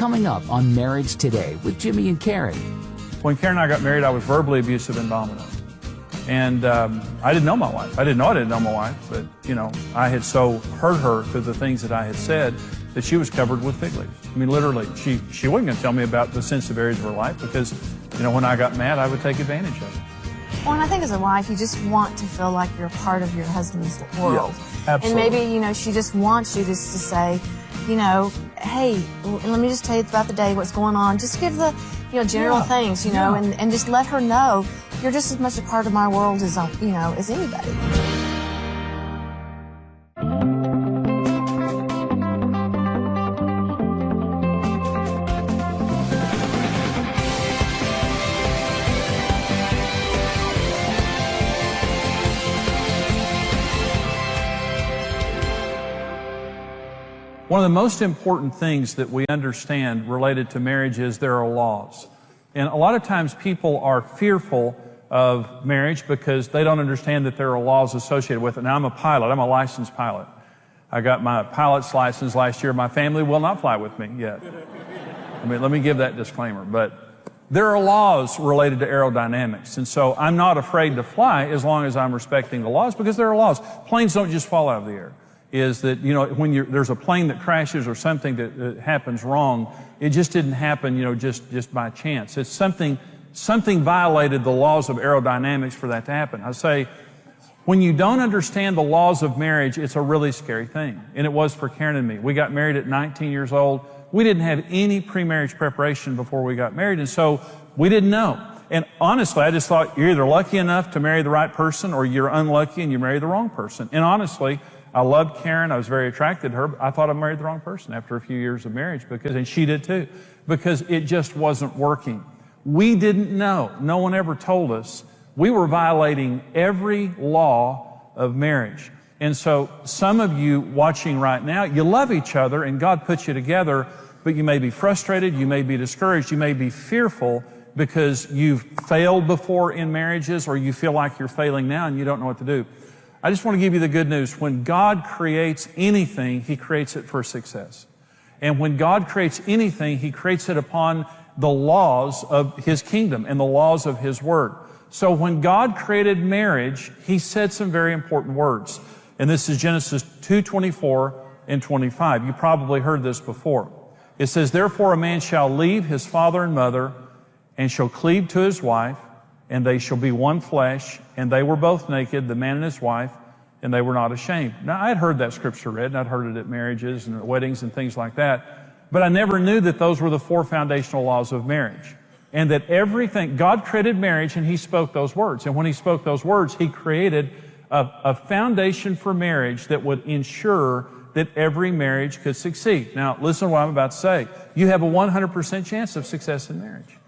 coming up on Marriage Today with Jimmy and Carrie. When Karen and I got married, I was verbally abusive and dominant. And I didn't know my wife. I didn't know my wife, but, I had so hurt her through the things that I had said that she was covered with fig leaves. I mean, literally, she wasn't going to tell me about the sensitive areas of her life because, when I got mad, I would take advantage of it. Well, and I think as a wife, you just want to feel like you're part of your husband's world. Yeah, absolutely. And maybe, she just wants you just to say, hey, let me just tell you about the day, what's going on. Just give the, general things, and just let her know you're just as much a part of my world as, as anybody. One of the most important things that we understand related to marriage is there are laws. And a lot of times people are fearful of marriage because they don't understand that there are laws associated with it. Now, I'm a pilot. I'm a licensed pilot. I got my pilot's license last year. My family will not fly with me yet. Let me give that disclaimer. But there are laws related to aerodynamics. And so I'm not afraid to fly as long as I'm respecting the laws because there are laws. Planes don't just fall out of the air. Is that, when there's a plane that crashes or something that happens wrong, it just didn't happen, just by chance. It's something violated the laws of aerodynamics for that to happen. I say, when you don't understand the laws of marriage, it's a really scary thing. And it was for Karen and me. We got married at 19 years old. We didn't have any pre-marriage preparation before we got married, and so we didn't know. And honestly, I just thought you're either lucky enough to marry the right person or you're unlucky and you marry the wrong person. And honestly, I loved Karen. I was very attracted to her. But I thought I married the wrong person after a few years of marriage and she did too, because it just wasn't working. We didn't know. No one ever told us. We were violating every law of marriage. And so some of you watching right now, you love each other and God put you together, but you may be frustrated, you may be discouraged, you may be fearful because you've failed before in marriages or you feel like you're failing now and you don't know what to do. I just want to give you the good news. When God creates anything, He creates it for success. And when God creates anything, He creates it upon the laws of His kingdom and the laws of His Word. So when God created marriage, He said some very important words. And this is Genesis 2:24 and 25. You probably heard this before. It says, "Therefore a man shall leave his father and mother and shall cleave to his wife, and they shall be one flesh, and they were both naked, the man and his wife, and they were not ashamed." Now, I'd heard that scripture read, and I'd heard it at marriages and at weddings and things like that, but I never knew that those were the 4 foundational laws of marriage, and that everything, God created marriage, and He spoke those words, and when He spoke those words, He created a foundation for marriage that would ensure that every marriage could succeed. Now, listen to what I'm about to say. You have a 100% chance of success in marriage.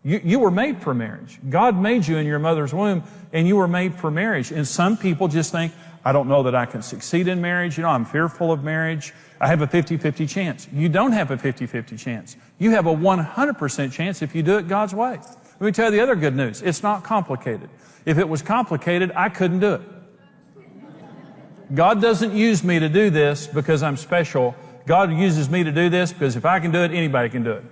You were made for marriage. God made you in your mother's womb, and you were made for marriage. And some people just think, I don't know that I can succeed in marriage. I'm fearful of marriage. I have a 50-50 chance. You don't have a 50-50 chance. You have a 100% chance if you do it God's way. Let me tell you the other good news. It's not complicated. If it was complicated, I couldn't do it. God doesn't use me to do this because I'm special. God uses me to do this because if I can do it, anybody can do it.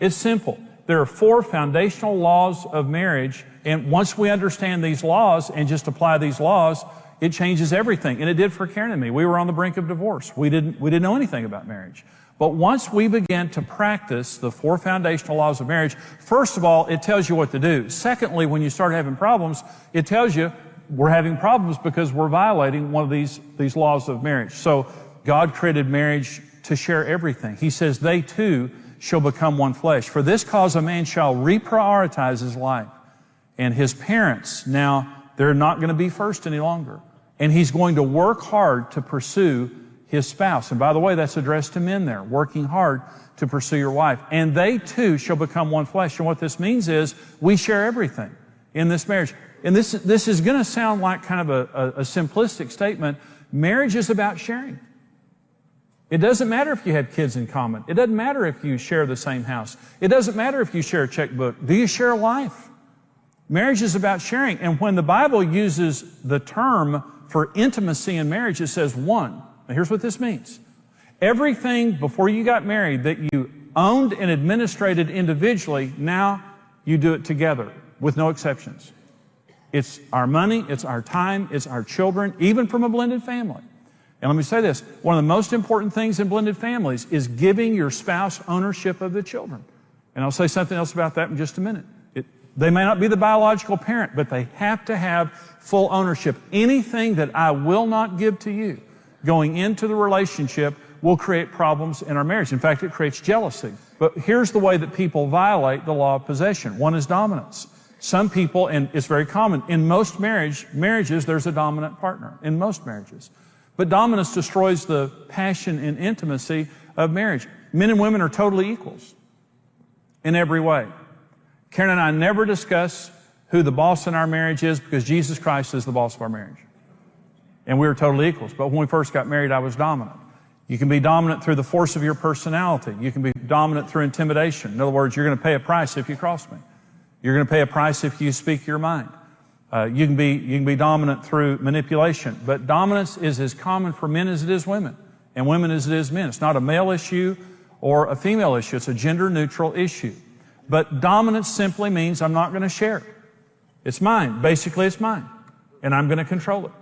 It's simple. There are 4 foundational laws of marriage, and once we understand these laws and just apply these laws, it changes everything. And it did for Karen and me. We were on the brink of divorce. We didn't know anything about marriage. But once we began to practice the 4 foundational laws of marriage, first of all, it tells you what to do. Secondly, when you start having problems, it tells you we're having problems because we're violating one of these laws of marriage. So God created marriage to share everything. He says they too shall become one flesh. For this cause a man shall reprioritize his life. And his parents, now they're not going to be first any longer. And he's going to work hard to pursue his spouse. And by the way, that's addressed to men there, working hard to pursue your wife. And they too shall become one flesh. And what this means is we share everything in this marriage. And this is going to sound like kind of a simplistic statement. Marriage is about sharing. It doesn't matter if you have kids in common. It doesn't matter if you share the same house. It doesn't matter if you share a checkbook. Do you share life? Marriage is about sharing. And when the Bible uses the term for intimacy in marriage, it says one. Now here's what this means. Everything before you got married that you owned and administrated individually. Now you do it together with no exceptions. It's our money, it's our time, it's our children, even from a blended family. And let me say this, one of the most important things in blended families is giving your spouse ownership of the children. And I'll say something else about that in just a minute. They may not be the biological parent, but they have to have full ownership. Anything that I will not give to you going into the relationship will create problems in our marriage. In fact, it creates jealousy. But here's the way that people violate the law of possession. One is dominance. Some people, and it's very common, in most marriages, there's a dominant partner, in most marriages. But dominance destroys the passion and intimacy of marriage. Men and women are totally equals in every way. Karen and I never discuss who the boss in our marriage is because Jesus Christ is the boss of our marriage. And we were totally equals. But when we first got married, I was dominant. You can be dominant through the force of your personality. You can be dominant through intimidation. In other words, you're going to pay a price if you cross me. You're going to pay a price if you speak your mind. You can be dominant through manipulation. But dominance is as common for men as it is women, and women as it is men. It's not a male issue or a female issue. It's a gender-neutral issue. But dominance simply means I'm not going to share it. It's mine. Basically, it's mine. And I'm going to control it.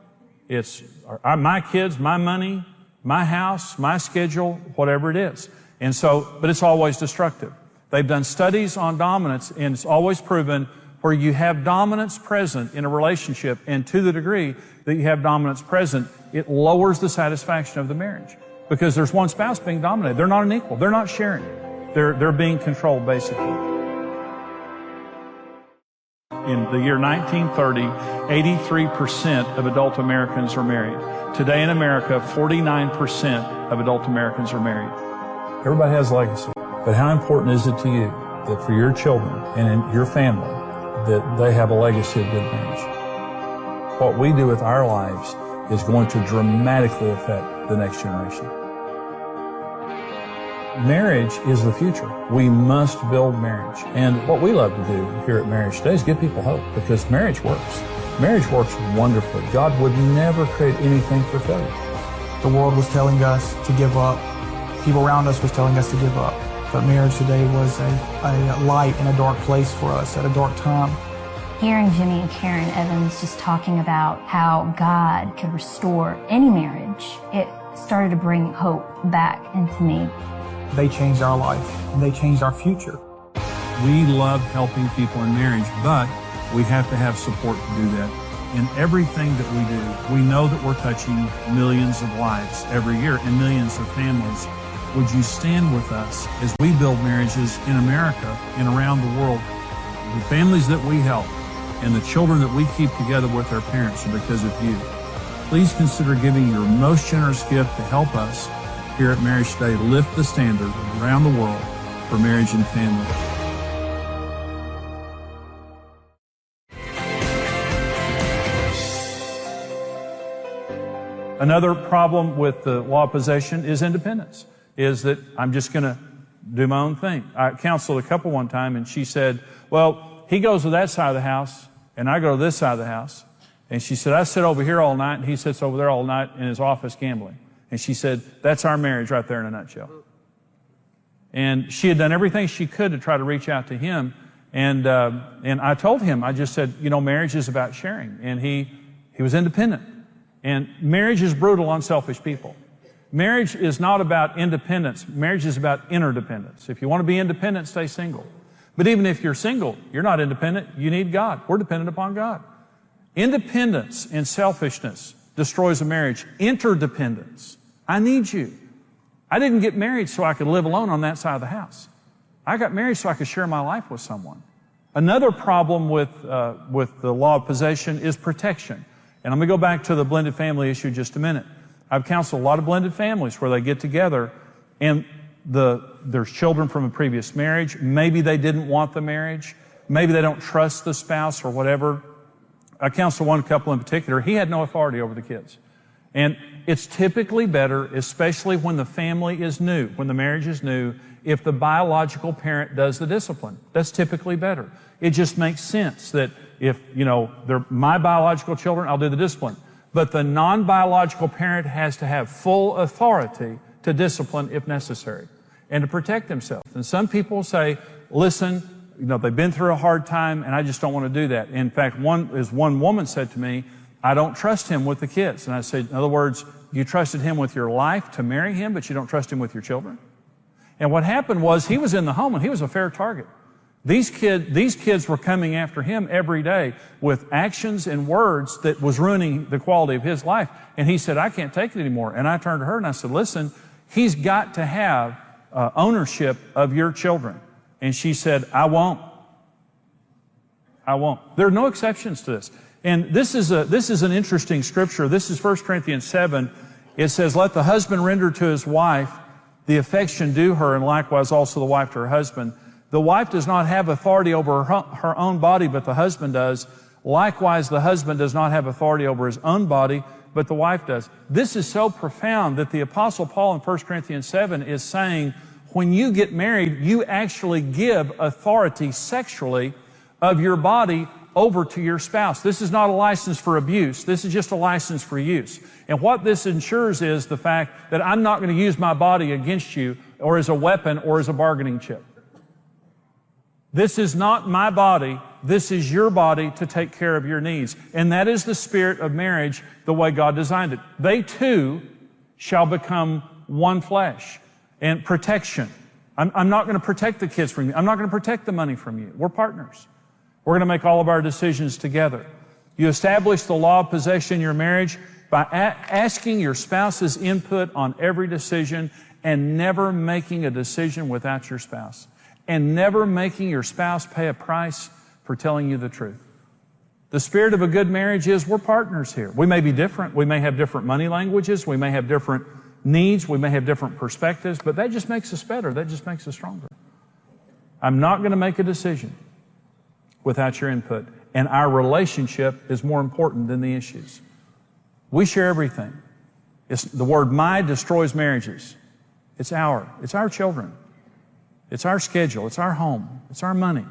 It's my kids, my money, my house, my schedule, whatever it is. And so, but it's always destructive. They've done studies on dominance, and it's always proven where you have dominance present in a relationship, and to the degree that you have dominance present, it lowers the satisfaction of the marriage. Because there's one spouse being dominated. They're not an equal. They're not sharing. They're being controlled, basically. In the year 1930, 83% of adult Americans are married. Today in America, 49% of adult Americans are married. Everybody has legacy, but how important is it to you that for your children and in your family that they have a legacy of good marriage? What we do with our lives is going to dramatically affect the next generation. Marriage is the future. We must build marriage. And what we love to do here at Marriage Today is give people hope, because marriage works. Marriage works wonderfully. God would never create anything for failure. The world was telling us to give up. People around us was telling us to give up. But Marriage Today was a light in a dark place for us at a dark time. Hearing Jimmy and Karen Evans just talking about how God could restore any marriage, it started to bring hope back into me. They changed our life, and they changed our future. We love helping people in marriage, but we have to have support to do that. In everything that we do, we know that we're touching millions of lives every year and millions of families. Would you stand with us as we build marriages in America and around the world? The families that we help and the children that we keep together with their parents are because of you. Please consider giving your most generous gift to help us here at Marriage Today lift the standard around the world for marriage and family. Another problem with the law of possession is independence, is that I'm just going to do my own thing. I counseled a couple one time, and she said, well, he goes to that side of the house, and I go to this side of the house. And she said, I sit over here all night, and he sits over there all night in his office gambling. And she said, that's our marriage right there in a nutshell. And she had done everything she could to try to reach out to him. And I told him, I just said, marriage is about sharing. And he was independent. And marriage is brutal on selfish people. Marriage is not about independence. Marriage is about interdependence. If you want to be independent, stay single. But even if you're single, you're not independent. You need God. We're dependent upon God. Independence and selfishness destroys a marriage. Interdependence. I need you. I didn't get married so I could live alone on that side of the house. I got married so I could share my life with someone. Another problem with the law of possession is protection. And I'm going to go back to the blended family issue just a minute. I've counseled a lot of blended families where they get together and there's children from a previous marriage. Maybe they didn't want the marriage. Maybe they don't trust the spouse or whatever. I counseled one couple in particular. He had no authority over the kids. And it's typically better, especially when the family is new, when the marriage is new, if the biological parent does the discipline. That's typically better. It just makes sense that if, they're my biological children, I'll do the discipline. But the non-biological parent has to have full authority to discipline if necessary. and to protect themselves. And some people say, listen, they've been through a hard time, and I just don't want to do that. In fact, one woman said to me, I don't trust him with the kids. And I said, in other words, you trusted him with your life to marry him, but you don't trust him with your children? And what happened was he was in the home and he was a fair target. These kids were coming after him every day with actions and words that was ruining the quality of his life. And he said, I can't take it anymore. And I turned to her and I said, listen, he's got to have ownership of your children. And she said, I won't. I won't. There are no exceptions to this. And this is an interesting scripture. This is 1 Corinthians 7. It says, let the husband render to his wife the affection due her, and likewise also the wife to her husband. The wife does not have authority over her own body, but the husband does. Likewise, the husband does not have authority over his own body, but the wife does. This is so profound that the Apostle Paul in 1 Corinthians 7 is saying, when you get married, you actually give authority sexually of your body over to your spouse. This is not a license for abuse. This is just a license for use. And what this ensures is the fact that I'm not going to use my body against you or as a weapon or as a bargaining chip. This is not my body. This is your body to take care of your needs. And that is the spirit of marriage, the way God designed it. They too shall become one flesh. And protection. I'm not going to protect the kids from you. I'm not going to protect the money from you. We're partners. We're going to make all of our decisions together. You establish the law of possession in your marriage by asking your spouse's input on every decision and never making a decision without your spouse. And never making your spouse pay a price for telling you the truth. The spirit of a good marriage is we're partners here. We may be different. We may have different money languages. We may have different needs. We may have different perspectives, but that just makes us better. That just makes us stronger. I'm not going to make a decision without your input. And our relationship is more important than the issues. We share everything. The word my destroys marriages. It's our children. It's our schedule. It's our home. It's our money.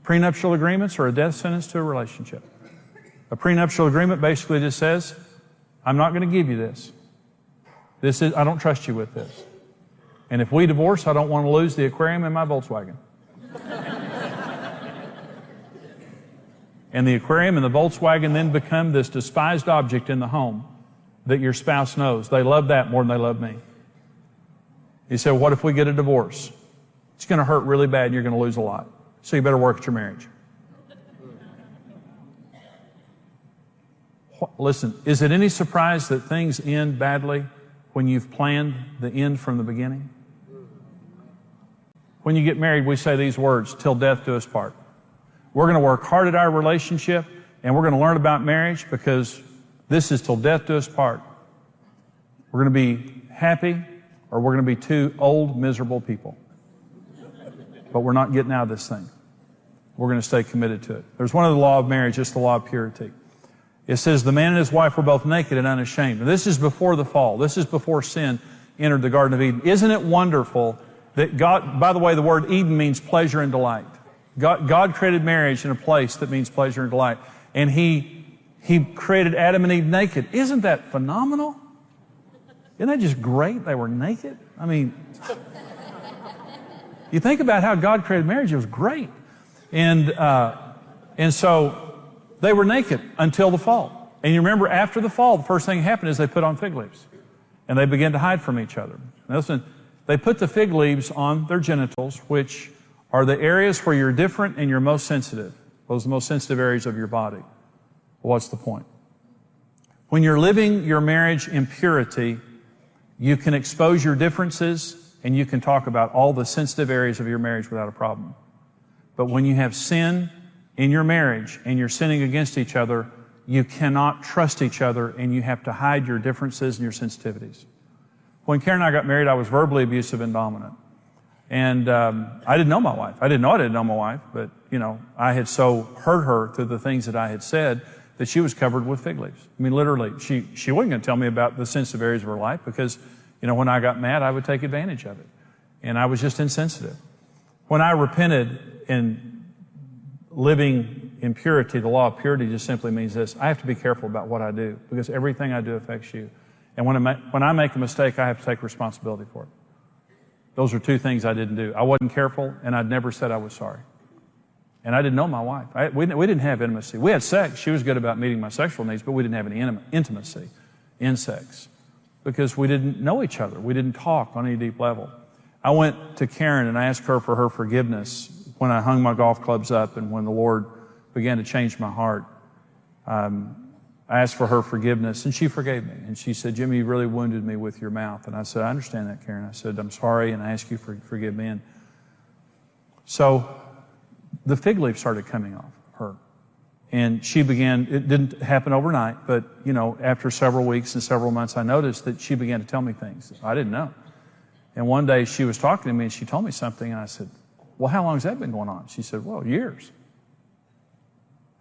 Prenuptial agreements are a death sentence to a relationship. A prenuptial agreement basically just says, I'm not going to give you this. I don't trust you with this. And if we divorce, I don't want to lose the aquarium in my Volkswagen. And the aquarium and the Volkswagen then become this despised object in the home that your spouse knows. They love that more than they love me. You say, well, what if we get a divorce? It's going to hurt really bad and you're going to lose a lot. So you better work at your marriage. Listen, is it any surprise that things end badly when you've planned the end from the beginning? When you get married, we say these words, till death do us part. We're going to work hard at our relationship and we're going to learn about marriage because this is till death do us part. We're going to be happy or we're going to be two old, miserable people. But we're not getting out of this thing. We're going to stay committed to it. There's one other law of marriage, it's the law of purity. It says the man and his wife were both naked and unashamed. And this is before the fall. This is before sin entered the Garden of Eden. Isn't it wonderful that God, by the way, the word Eden means pleasure and delight. God created marriage in a place that means pleasure and delight. And He created Adam and Eve naked. Isn't that phenomenal? Isn't that just great? They were naked. I mean, you think about how God created marriage, it was great. And so they were naked until the fall. And you remember after the fall, the first thing that happened is they put on fig leaves. And they began to hide from each other. Now listen, they put the fig leaves on their genitals, which are the areas where you're different and you're most sensitive. Those are the most sensitive areas of your body. Well, what's the point? When you're living your marriage in purity, you can expose your differences and you can talk about all the sensitive areas of your marriage without a problem. But when you have sin in your marriage and you're sinning against each other, you cannot trust each other and you have to hide your differences and your sensitivities. When Karen and I got married, I was verbally abusive and dominant. And I didn't know my wife. I didn't know my wife, but, I had so hurt her through the things that I had said that she was covered with fig leaves. I mean, literally, she wasn't going to tell me about the sensitive areas of her life because, when I got mad, I would take advantage of it. And I was just insensitive. When I repented in living in purity, the law of purity just simply means this. I have to be careful about what I do because everything I do affects you. And when I make a mistake, I have to take responsibility for it. Those are two things I didn't do. I wasn't careful, and I'd never said I was sorry. And I didn't know my wife. We didn't have intimacy. We had sex. She was good about meeting my sexual needs, but we didn't have any intimacy in sex because we didn't know each other. We didn't talk on any deep level. I went to Karen and I asked her for her forgiveness when I hung my golf clubs up and when the Lord began to change my heart. I asked for her forgiveness, and she forgave me. And she said, Jimmy, you really wounded me with your mouth. And I said, I understand that, Karen. I said, I'm sorry, and I ask you for forgive me. And so the fig leaf started coming off her. And she began, it didn't happen overnight, but, after several weeks and several months, I noticed that she began to tell me things I didn't know. And one day she was talking to me, and she told me something, and I said, well, how long has that been going on? She said, well, years.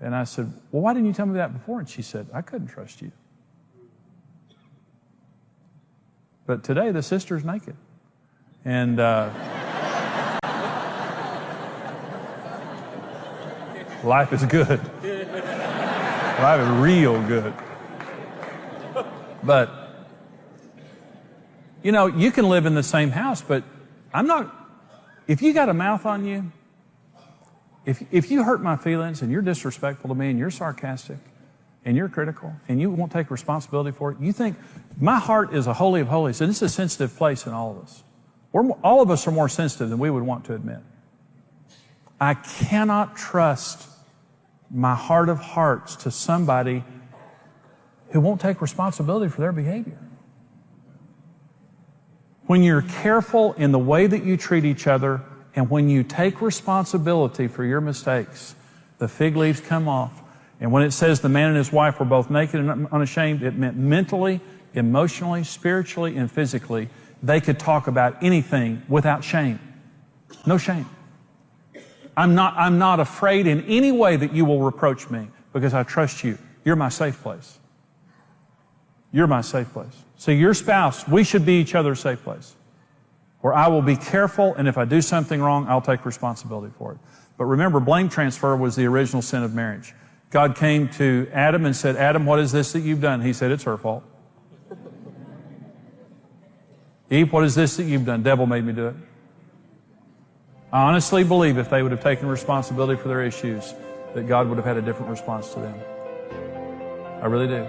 And I said, well, why didn't you tell me that before? And she said, I couldn't trust you. But today, the sister's naked. And life is good. Life is real good. But, you can live in the same house, but if you got a mouth on you, if you hurt my feelings and you're disrespectful to me and you're sarcastic and you're critical and you won't take responsibility for it, you think my heart is a holy of holies, and it's a sensitive place in all of us. All of us are more sensitive than we would want to admit. I cannot trust my heart of hearts to somebody who won't take responsibility for their behavior. When you're careful in the way that you treat each other, and when you take responsibility for your mistakes, the fig leaves come off. And when it says the man and his wife were both naked and unashamed, it meant mentally, emotionally, spiritually, and physically, they could talk about anything without shame. No shame. I'm not afraid in any way that you will reproach me because I trust you. You're my safe place. You're my safe place. So your spouse, we should be each other's safe place, where I will be careful, and if I do something wrong, I'll take responsibility for it. But remember, blame transfer was the original sin of marriage. God came to Adam and said, Adam, what is this that you've done? He said, it's her fault. Eve, what is this that you've done? Devil made me do it. I honestly believe if they would have taken responsibility for their issues, that God would have had a different response to them. I really do.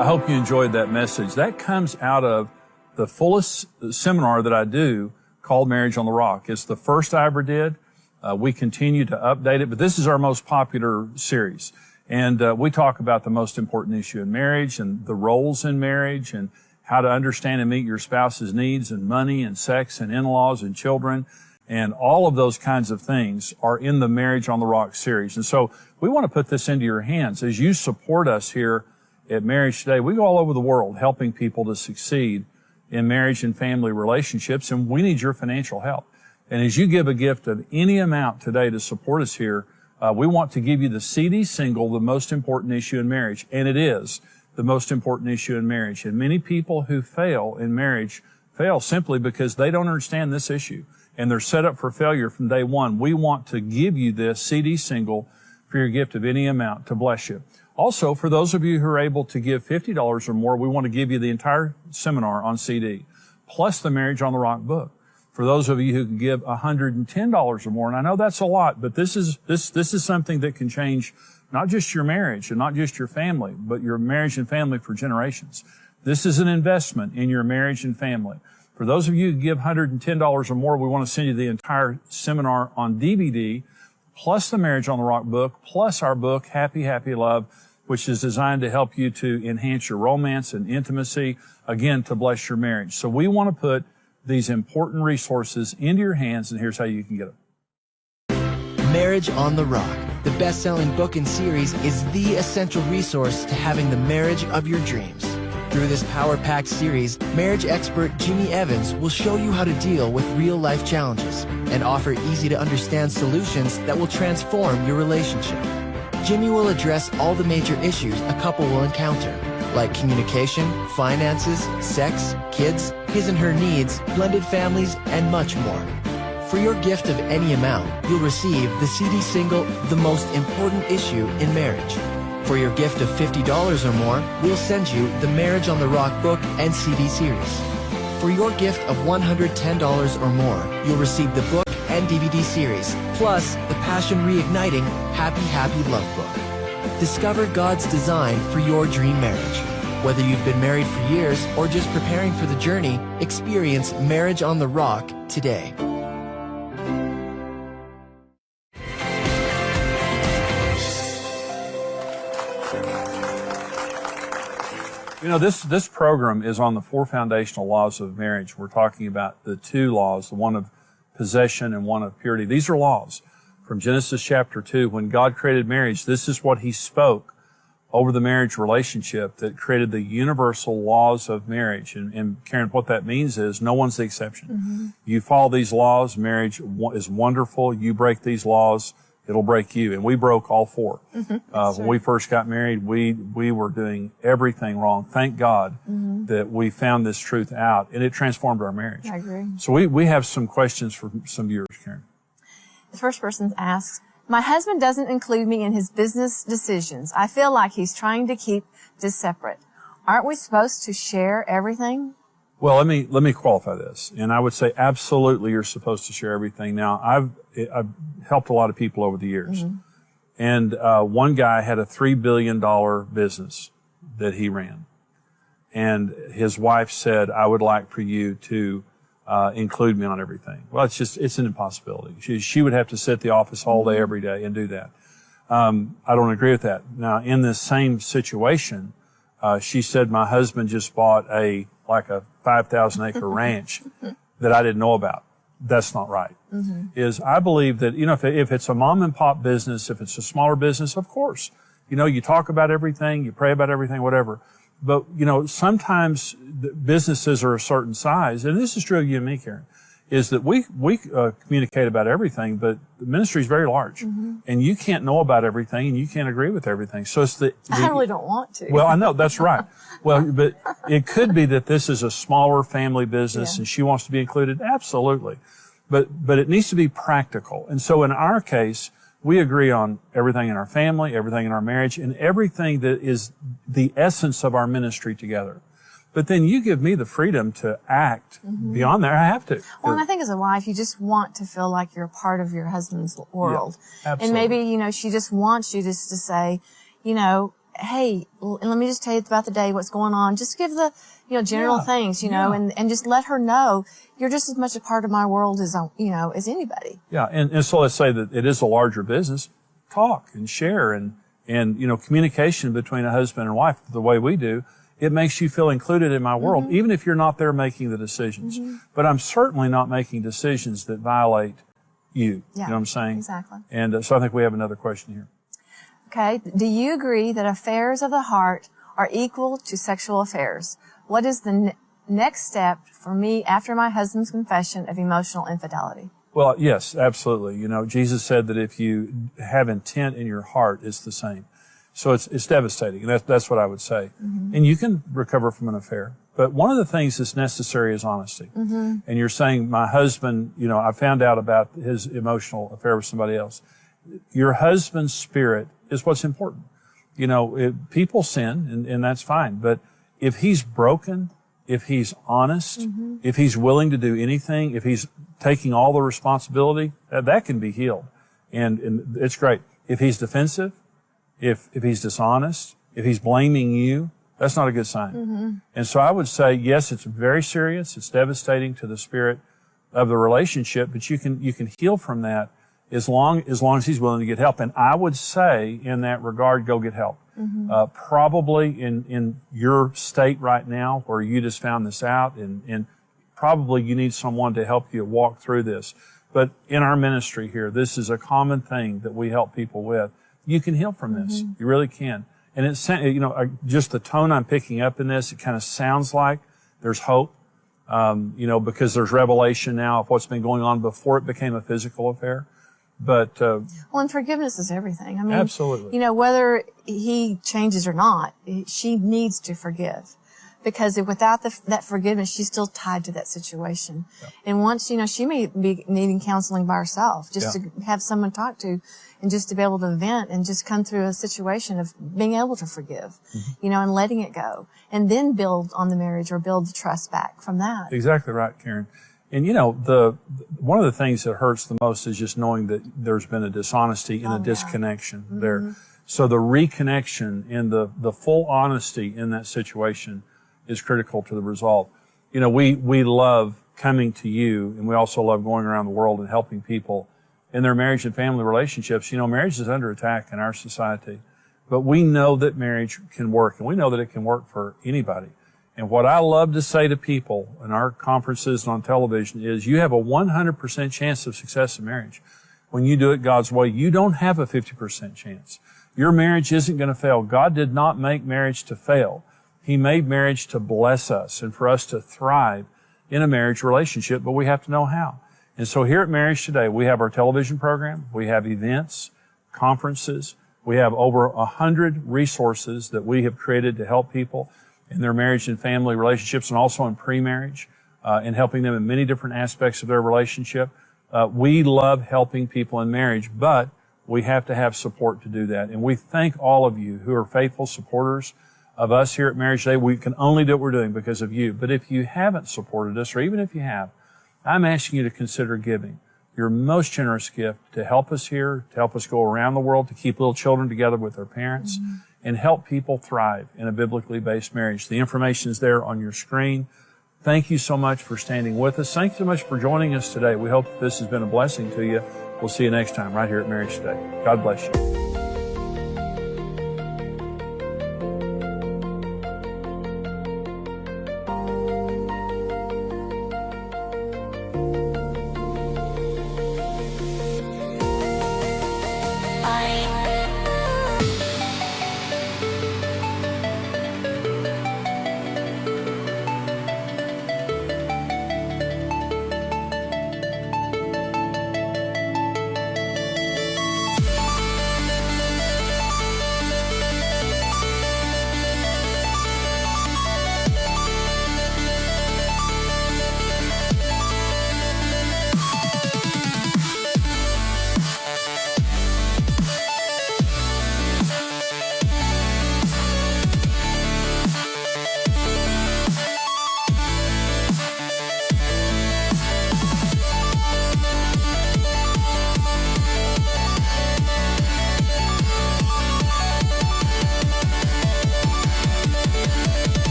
I hope you enjoyed that message. That comes out of the fullest seminar that I do called Marriage on the Rock. It's the first I ever did. We continue to update it, but this is our most popular series. And we talk about the most important issue in marriage and the roles in marriage and how to understand and meet your spouse's needs and money and sex and in-laws and children. And all of those kinds of things are in the Marriage on the Rock series. And so we want to put this into your hands. As you support us here at Marriage Today, we go all over the world helping people to succeed in marriage and family relationships, and we need your financial help. And as you give a gift of any amount today to support us here, we want to give you the CD single, The Most Important Issue in Marriage. And it is the most important issue in marriage. And many people who fail in marriage fail simply because they don't understand this issue. And they're set up for failure from day one. We want to give you this CD single for your gift of any amount to bless you. Also, for those of you who are able to give $50 or more, we want to give you the entire seminar on CD, plus the Marriage on the Rock book. For those of you who can give $110 or more, and I know that's a lot, but this is something that can change not just your marriage and not just your family, but your marriage and family for generations. This is an investment in your marriage and family. For those of you who give $110 or more, we want to send you the entire seminar on DVD, plus the Marriage on the Rock book, plus our book, Happy, Happy Love, which is designed to help you to enhance your romance and intimacy, again, to bless your marriage. So we want to put these important resources into your hands, and here's how you can get them. Marriage on the Rock, the best-selling book and series, is the essential resource to having the marriage of your dreams. Through this power-packed series, marriage expert Jimmy Evans will show you how to deal with real-life challenges and offer easy-to-understand solutions that will transform your relationship. Jimmy will address all the major issues a couple will encounter, like communication, finances, sex, kids, his and her needs, blended families, and much more. For your gift of any amount, you'll receive the CD single, The Most Important Issue in Marriage. For your gift of $50 or more, we'll send you the Marriage on the Rock book and CD series. For your gift of $110 or more, you'll receive the book and DVD series, plus the Passion Reigniting Happy Happy Love book. Discover God's design for your dream marriage. Whether you've been married for years or just preparing for the journey, experience Marriage on the Rock today. You know, this program is on the 4 foundational laws of marriage. We're talking about the 2 laws, the one of possession and one of purity. These are laws from Genesis chapter 2. When God created marriage, this is what He spoke over the marriage relationship that created the universal laws of marriage. And Karen, what that means is no one's the exception. Mm-hmm. You follow these laws, marriage is wonderful. You break these laws, it'll break you. And we broke all 4. Mm-hmm. When we first got married, we were doing everything wrong. Thank God that we found this truth out, and it transformed our marriage. I agree. So we have some questions for some viewers, Karen. The first person asks, my husband doesn't include me in his business decisions. I feel like he's trying to keep this separate. Aren't we supposed to share everything? Well, let me qualify this. And I would say absolutely you're supposed to share everything. Now, I've helped a lot of people over the years. Mm-hmm. And one guy had a $3 billion business that he ran. And his wife said, I would like for you to include me on everything. Well, it's an impossibility. She would have to sit at the office all day, every day and do that. I don't agree with that. Now, in this same situation, she said my husband just bought a 5,000 acre ranch that I didn't know about. That's not right. Mm-hmm. I believe that, if it's a mom and pop business, if it's a smaller business, of course, you talk about everything, you pray about everything, whatever. But, sometimes businesses are a certain size, and this is true of you and me, Karen, is that we communicate about everything, but the ministry is very large. Mm-hmm. And you can't know about everything, and you can't agree with everything. So it's I really don't want to. Well, I know, that's right. Well, but it could be that this is a smaller family business, and she wants to be included. Absolutely. But it needs to be practical. And so in our case, we agree on everything in our family, everything in our marriage, and everything that is the essence of our ministry together. But then you give me the freedom to act beyond there. I have to. Well, and I think as a wife, you just want to feel like you're a part of your husband's world. Yeah, absolutely. And maybe, she just wants you just to say, hey, and let me just tell you about the day, what's going on. Just give the, general things, and just let her know you're just as much a part of my world as, as anybody. Yeah. And so let's say that it is a larger business. Talk and share and communication between a husband and wife the way we do. It makes you feel included in my world, even if you're not there making the decisions. Mm-hmm. But I'm certainly not making decisions that violate you. Yeah, you know what I'm saying? Exactly. And so I think we have another question here. Okay. Do you agree that affairs of the heart are equal to sexual affairs? What is the next step for me after my husband's confession of emotional infidelity? Well, yes, absolutely. Jesus said that if you have intent in your heart, it's the same. So it's devastating. And that's what I would say. Mm-hmm. And you can recover from an affair. But one of the things that's necessary is honesty. Mm-hmm. And you're saying, my husband, I found out about his emotional affair with somebody else. Your husband's spirit is what's important. People sin, and that's fine. But if he's broken, if he's honest, if he's willing to do anything, if he's taking all the responsibility, that can be healed. And it's great. If he's defensive, if he's dishonest, if he's blaming you, that's not a good sign. Mm-hmm. And so I would say, yes, it's very serious. It's devastating to the spirit of the relationship, but you can heal from that as long as he's willing to get help. And I would say in that regard, go get help. Mm-hmm. Probably in your state right now where you just found this out, and probably you need someone to help you walk through this. But in our ministry here, this is a common thing that we help people with. You can heal from this. Mm-hmm. You really can. And it's, just the tone I'm picking up in this, it kind of sounds like there's hope, because there's revelation now of what's been going on before it became a physical affair. But, and forgiveness is everything. I mean, absolutely. Whether he changes or not, she needs to forgive. Because without that forgiveness, she's still tied to that situation. Yeah. And once, she may be needing counseling by herself, just to have someone to talk to and just to be able to vent and just come through a situation of being able to forgive, and letting it go. And then build on the marriage or build the trust back from that. Exactly right, Karen. And one of the things that hurts the most is just knowing that there's been a dishonesty and a disconnection there. So the reconnection and the full honesty in that situation is critical to the resolve. We love coming to you, and we also love going around the world and helping people in their marriage and family relationships. Marriage is under attack in our society, but we know that marriage can work, and we know that it can work for anybody. And what I love to say to people in our conferences and on television is you have a 100% chance of success in marriage. When you do it God's way, you don't have a 50% chance. Your marriage isn't going to fail. God did not make marriage to fail. He made marriage to bless us and for us to thrive in a marriage relationship, but we have to know how. And so here at Marriage Today, we have our television program, we have events, conferences, we have over 100 resources that we have created to help people in their marriage and family relationships, and also in pre-marriage, and helping them in many different aspects of their relationship. We love helping people in marriage, but we have to have support to do that. And we thank all of you who are faithful supporters of us here at Marriage Today. We can only do what we're doing because of you. But if you haven't supported us, or even if you have, I'm asking you to consider giving your most generous gift to help us here, to help us go around the world, to keep little children together with their parents, and help people thrive in a biblically based marriage. The information is there on your screen. Thank you so much for standing with us. Thank you so much for joining us today. We hope this has been a blessing to you. We'll see you next time right here at Marriage Today. God bless you.